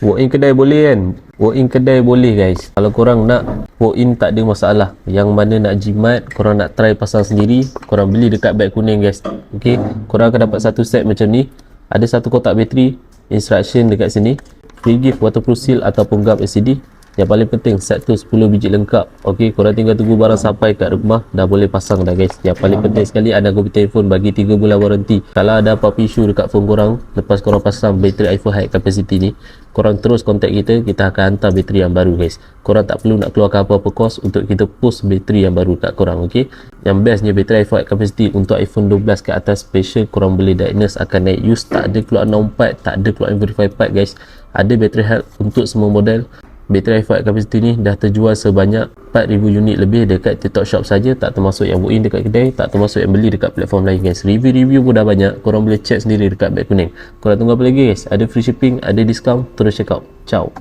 Walk in kedai boleh kan? Walk in kedai boleh guys. Kalau korang nak walk in tak ada masalah. Yang mana nak jimat, korang nak try pasang sendiri, korang beli dekat beg kuning guys. Okay, korang akan dapat satu set macam ni. Ada satu kotak bateri, instruction dekat sini, free gift waterproof seal ataupun gam LCD. Yang paling penting, set tu 10 biji lengkap. Ok, korang tinggal tunggu barang sampai kat rumah, dah boleh pasang dah guys. Yang paling penting sekali, ada komputer iPhone bagi 3 bulan waranti. Kalau ada apa-apa isu dekat phone korang, lepas korang pasang bateri iPhone high capacity ni, korang terus kontak kita, kita akan hantar bateri yang baru guys. Korang tak perlu nak keluarkan apa-apa kos untuk kita post bateri yang baru kat korang. Ok, yang bestnya bateri iPhone high capacity untuk iPhone 12 ke atas special, korang boleh diagnose akan naik use. Tak ada keluar 64, tak ada keluar verify part guys. Ada bateri health untuk semua model. Bateri iPhone capacity ni dah terjual sebanyak 4,000 unit lebih dekat TikTok Shop saja, tak termasuk yang walk-in dekat kedai, tak termasuk yang beli dekat platform lain guys. Review-review pun dah banyak, korang boleh check sendiri dekat beg kuning. Korang tunggu apa lagi guys? Ada free shipping, ada discount, terus check out. Ciao.